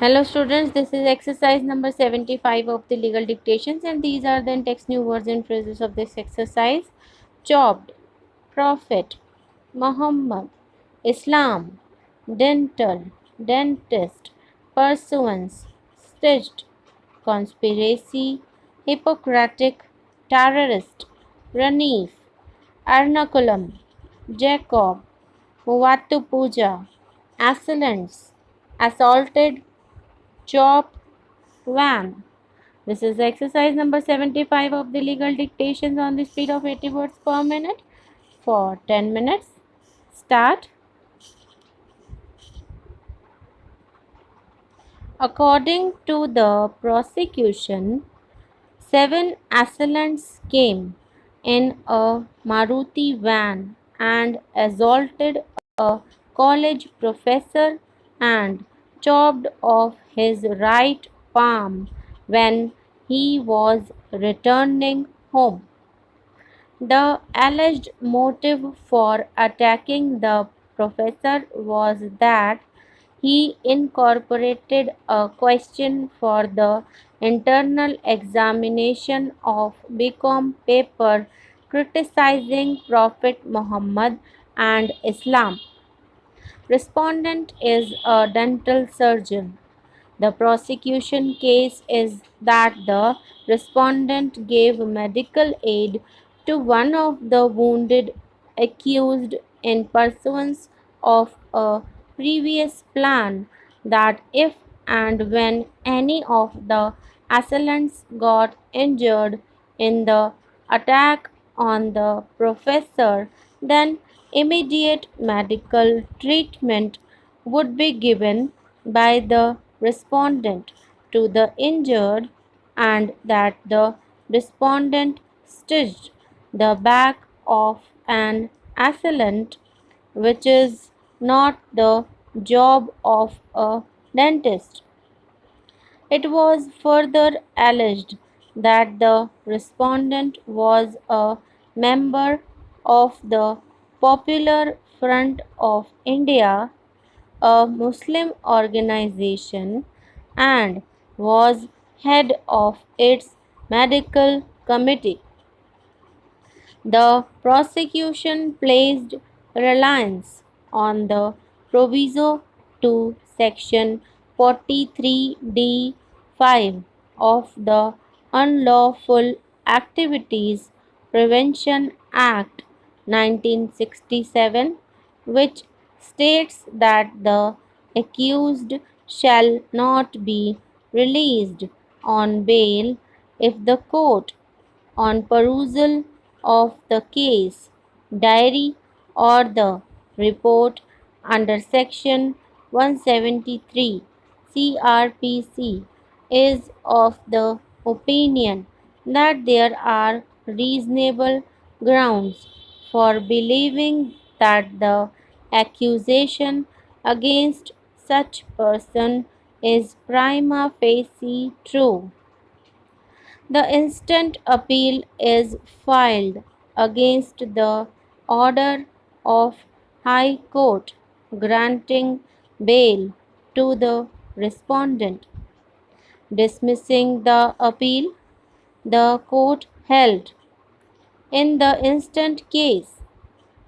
Hello students, this is exercise number 75 of the legal dictations and these are the text new words and phrases of this exercise. Chopped, prophet, Muhammad, Islam, dental, dentist, pursuance, stitched, conspiracy, Hippocratic, terrorist, Ranif, Ernakulam, Jacob, Muvattu Puja, assailants, assaulted, chop, van. This is exercise number 75 of the legal dictations on the speed of 80 words per minute for 10 minutes. Start. According to the prosecution, 7 assailants came in a Maruti van and assaulted a college professor and chopped off his right palm when he was returning home. The alleged motive for attacking the professor was that he incorporated a question for the internal examination of BCom paper criticizing Prophet Muhammad and Islam. Respondent is a dental surgeon. The prosecution case is that the respondent gave medical aid to one of the wounded accused in pursuance of a previous plan that if and when any of the assailants got injured in the attack on the professor, then immediate medical treatment would be given by the respondent to the injured and that the respondent stitched the back of an assailant, which is not the job of a dentist. It was further alleged that the respondent was a member of the Popular Front of India, a Muslim organization, and was head of its medical committee. The prosecution placed reliance on the proviso to Section 43(d)(5) of the Unlawful Activities Prevention Act 1967, which states that the accused shall not be released on bail if the court, on perusal of the case diary or the report under section 173 CRPC, is of the opinion that there are reasonable grounds for believing that the accusation against such person is prima facie true. The instant appeal is filed against the order of High Court granting bail to the respondent. Dismissing the appeal, the court held in the instant case,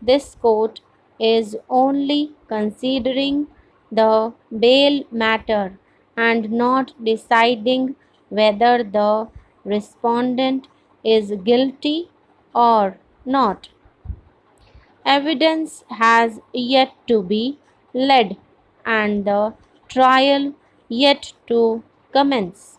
this court is only considering the bail matter and not deciding whether the respondent is guilty or not. Evidence has yet to be led and the trial yet to commence.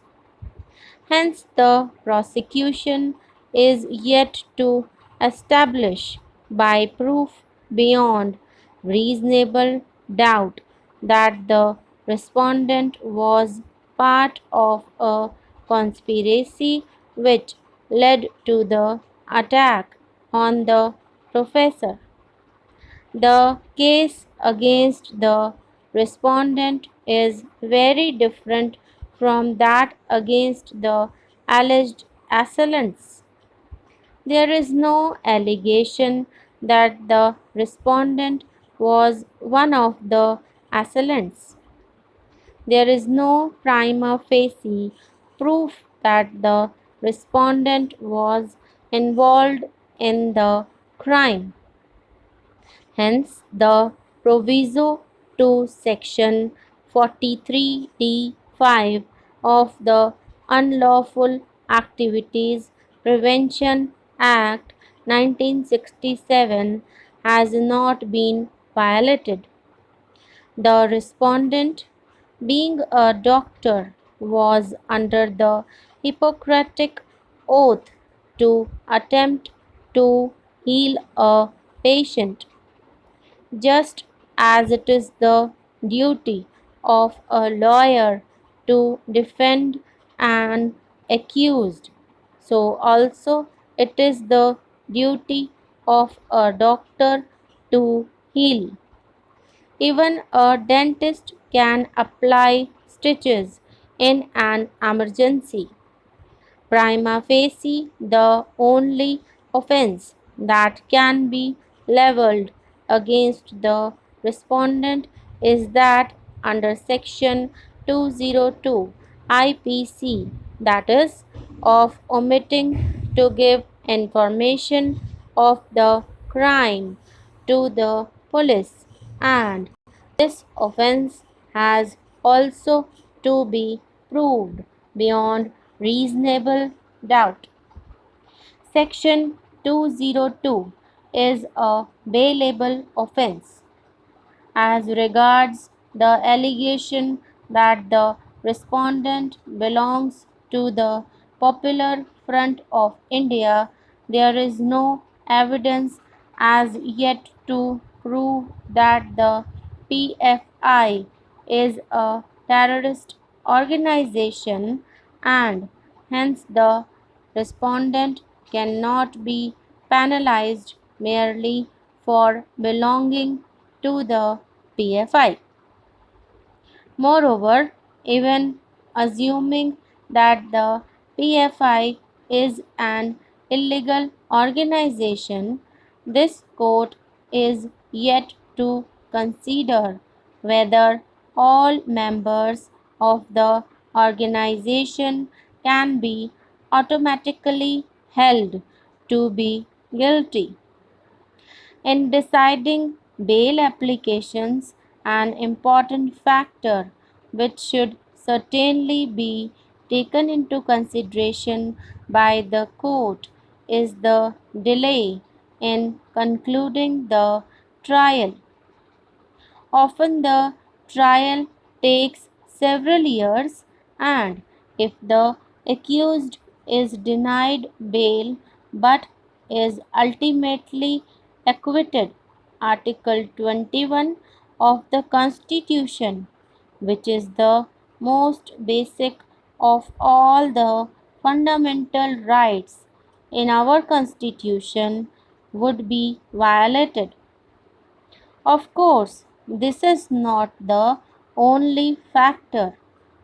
Hence, the prosecution is yet to establish by proof beyond reasonable doubt that the respondent was part of a conspiracy which led to the attack on the professor. The case against the respondent is very different from that against the alleged assailants. There is no allegation that the respondent was one of the assailants. there is no prima facie proof that the respondent was involved in the crime. Hence, the proviso to Section 43d(5) of the Unlawful Activities Prevention Act 1967 has not been violated. The respondent, being a doctor, was under the Hippocratic oath to attempt to heal a patient, just as it is the duty of a lawyer to defend an accused, so also it is the duty of a doctor to heal. Even a dentist can apply stitches in an emergency. Prima facie, the only offence that can be levelled against the respondent is that under Section 202 IPC, that is, of omitting to give information of the crime to the police, and this offence has also to be proved beyond reasonable doubt. Section 202 is a bailable offence as regards the allegation that the respondent belongs to the Popular Front of India. There is no evidence as yet to prove that the PFI is a terrorist organization, and hence the respondent cannot be penalized merely for belonging to the PFI. Moreover, even assuming that the PFI is an illegal organization, this court is yet to consider whether all members of the organization can be automatically held to be guilty. In deciding bail applications, an important factor which should certainly be taken into consideration by the court is the delay in concluding the trial. Often the trial takes several years, and if the accused is denied bail but is ultimately acquitted, Article 21 of the Constitution, which is the most basic of all the fundamental rights in our Constitution, would be violated. Of course, this is not the only factor,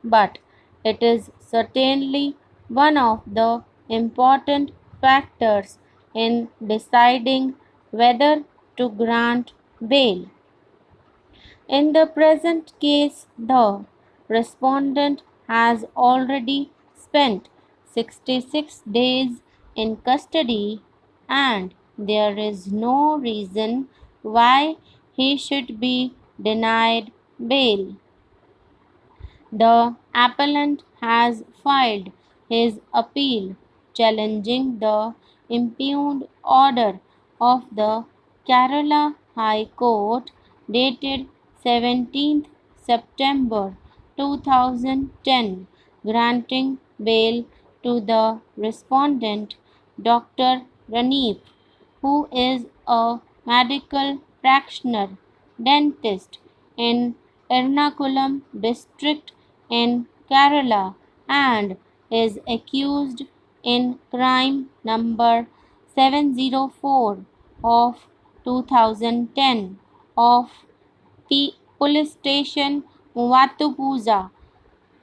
but it is certainly one of the important factors in deciding whether to grant bail. In the present case, the respondent has already spent 66 days in custody, and there is no reason why he should be denied bail. The appellant has filed his appeal challenging the impugned order of the Kerala High Court dated 17th September 2010, granting bail to the respondent, Dr. Raneep, who is a medical practitioner dentist in Ernakulam district in Kerala and is accused in crime number 704 of 2010 of Police Station Muvattupuza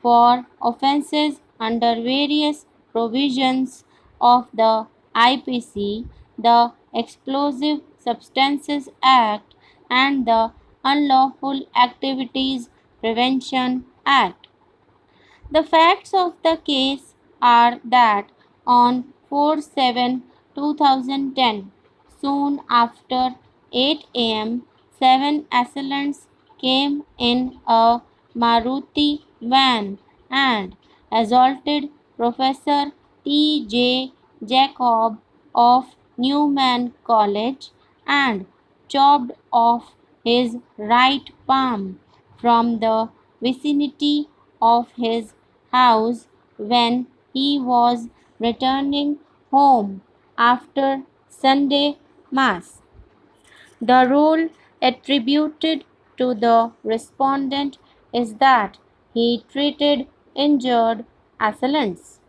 for offences under various provisions of the IPC, the Explosive Substances Act, and the Unlawful Activities Prevention Act. The facts of the case are that on 4/7/2010, soon after 8 a.m., 7 assailants came in a Maruti van and assaulted Professor T.J. Jacob of Newman College and chopped off his right palm from the vicinity of his house when he was returning home after Sunday Mass. The role attributed to the respondent is that he treated injured assailants.